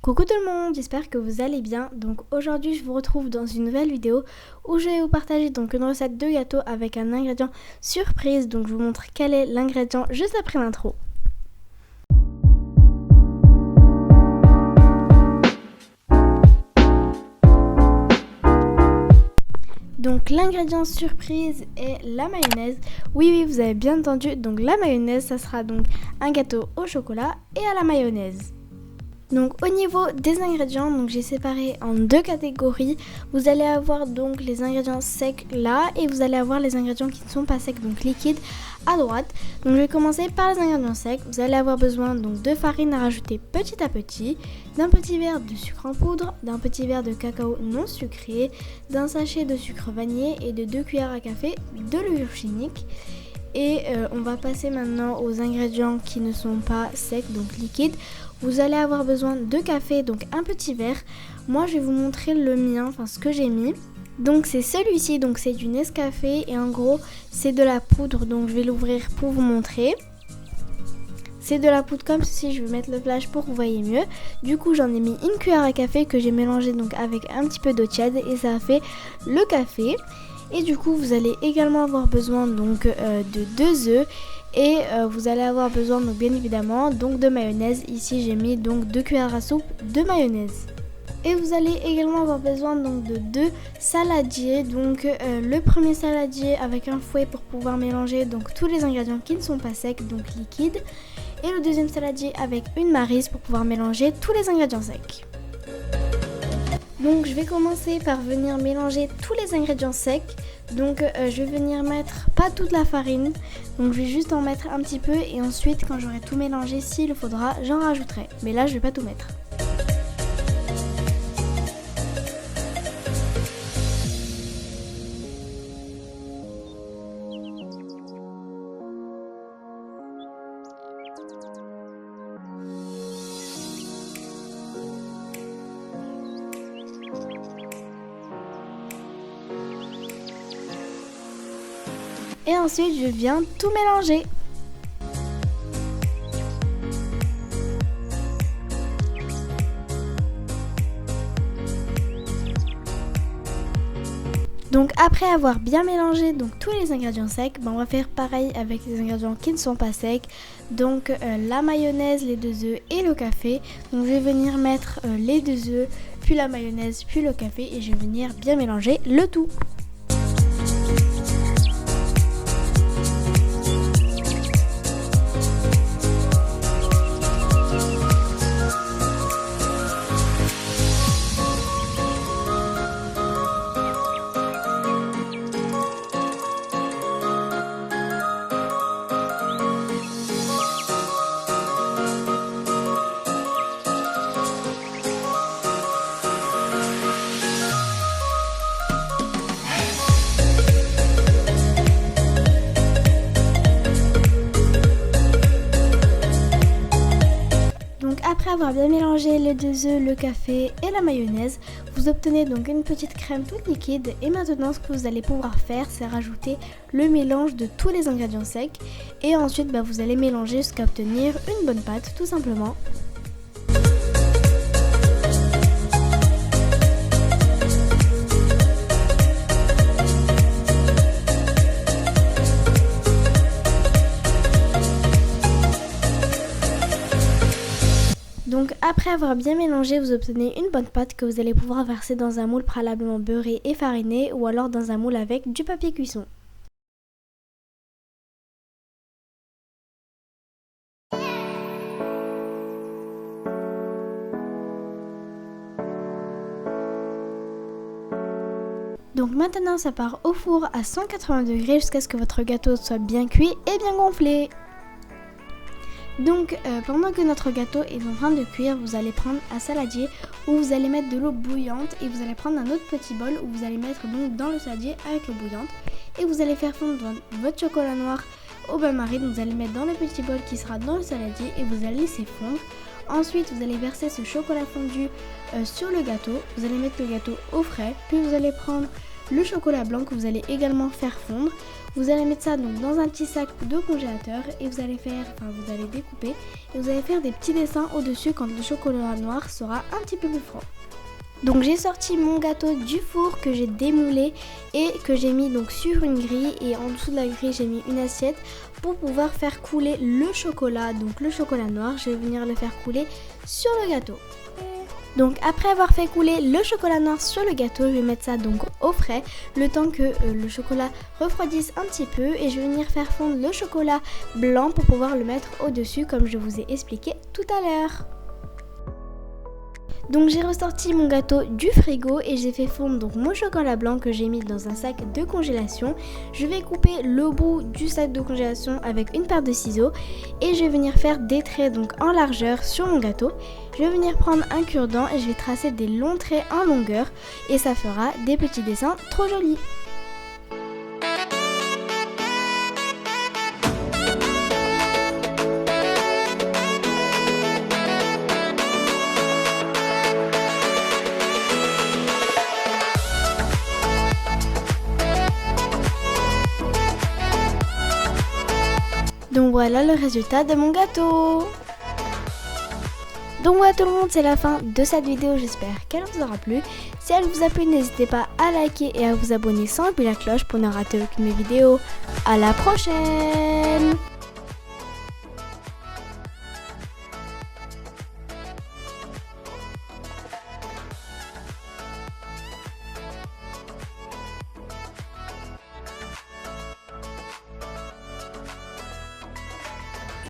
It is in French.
Coucou tout le monde, j'espère que vous allez bien. Donc aujourd'hui je vous retrouve dans une nouvelle vidéo où je vais vous partager donc une recette de gâteau avec un ingrédient surprise. Donc je vous montre quel est l'ingrédient juste après l'intro. Donc l'ingrédient surprise est la mayonnaise. Oui, vous avez bien entendu. Donc la mayonnaise, ça sera donc un gâteau au chocolat et à la mayonnaise. Donc au niveau des ingrédients, donc j'ai séparé en deux catégories. Vous allez avoir donc les ingrédients secs là et vous allez avoir les ingrédients qui ne sont pas secs, donc liquides à droite. Donc je vais commencer par les ingrédients secs. Vous allez avoir besoin donc de farine à rajouter petit à petit, d'un petit verre de sucre en poudre, d'un petit verre de cacao non sucré, d'un sachet de sucre vanillé et de 2 cuillères à café de levure chimique. Et on va passer maintenant aux ingrédients qui ne sont pas secs, donc liquides. Vous allez avoir besoin de café, donc un petit verre. Moi, je vais vous montrer le mien, enfin ce que j'ai mis. Donc c'est celui-ci, donc c'est du Nescafé et en gros c'est de la poudre. Donc je vais l'ouvrir pour vous montrer. C'est de la poudre comme ceci, je vais mettre le flash pour que vous voyez mieux. Du coup j'en ai mis une cuillère à café que j'ai mélangé donc avec un petit peu d'eau tiède et ça a fait le café. Et du coup vous allez également avoir besoin donc de 2 œufs. Et vous allez avoir besoin donc bien évidemment donc de mayonnaise. Ici j'ai mis donc 2 cuillères à soupe de mayonnaise. Et vous allez également avoir besoin donc de 2 saladiers. Donc le premier saladier avec un fouet pour pouvoir mélanger donc tous les ingrédients qui ne sont pas secs, donc liquides. Et le deuxième saladier avec une maryse pour pouvoir mélanger tous les ingrédients secs. Donc je vais commencer par venir mélanger tous les ingrédients secs. Donc je vais venir mettre pas toute la farine, donc je vais juste en mettre un petit peu et ensuite quand j'aurai tout mélangé, s'il le faudra, j'en rajouterai. Mais là je vais pas tout mettre. Et ensuite je viens tout mélanger. Donc après avoir bien mélangé donc tous les ingrédients secs, on va faire pareil avec les ingrédients qui ne sont pas secs. Donc la mayonnaise, les 2 œufs et le café. Donc je vais venir mettre les 2 œufs, puis la mayonnaise, puis le café et je vais venir bien mélanger le tout. Après avoir bien mélangé les 2 œufs, le café et la mayonnaise, vous obtenez donc une petite crème toute liquide. Et maintenant ce que vous allez pouvoir faire, c'est rajouter le mélange de tous les ingrédients secs. Et ensuite vous allez mélanger jusqu'à obtenir une bonne pâte tout simplement. Donc après avoir bien mélangé, vous obtenez une bonne pâte que vous allez pouvoir verser dans un moule préalablement beurré et fariné ou alors dans un moule avec du papier cuisson. Donc maintenant ça part au four à 180 degrés jusqu'à ce que votre gâteau soit bien cuit et bien gonflé. Donc pendant que notre gâteau est en train de cuire, vous allez prendre un saladier où vous allez mettre de l'eau bouillante et vous allez prendre un autre petit bol où vous allez mettre donc dans le saladier avec l'eau bouillante et vous allez faire fondre votre chocolat noir au bain-marie. Donc vous allez mettre dans le petit bol qui sera dans le saladier et vous allez laisser fondre. Ensuite vous allez verser ce chocolat fondu sur le gâteau, vous allez mettre le gâteau au frais, puis vous allez prendre le chocolat blanc que vous allez également faire fondre. Vous allez mettre ça donc dans un petit sac de congélateur et vous allez découper et vous allez faire des petits dessins au-dessus quand le chocolat noir sera un petit peu plus froid. Donc j'ai sorti mon gâteau du four que j'ai démoulé et que j'ai mis donc sur une grille, et en dessous de la grille j'ai mis une assiette pour pouvoir faire couler le chocolat. Donc le chocolat noir, je vais venir le faire couler sur le gâteau. Donc après avoir fait couler le chocolat noir sur le gâteau, je vais mettre ça donc au frais le temps que le chocolat refroidisse un petit peu, et je vais venir faire fondre le chocolat blanc pour pouvoir le mettre au-dessus comme je vous ai expliqué tout à l'heure. Donc j'ai ressorti mon gâteau du frigo et j'ai fait fondre donc mon chocolat blanc que j'ai mis dans un sac de congélation. Je vais couper le bout du sac de congélation avec une paire de ciseaux et je vais venir faire des traits donc en largeur sur mon gâteau. Je vais venir prendre un cure-dent et je vais tracer des longs traits en longueur et ça fera des petits dessins trop jolis. Donc voilà le résultat de mon gâteau. Donc voilà tout le monde, c'est la fin de cette vidéo, j'espère qu'elle vous aura plu. Si elle vous a plu, n'hésitez pas à liker et à vous abonner sans appuyer la cloche pour ne rater aucune de mes vidéos. À la prochaine!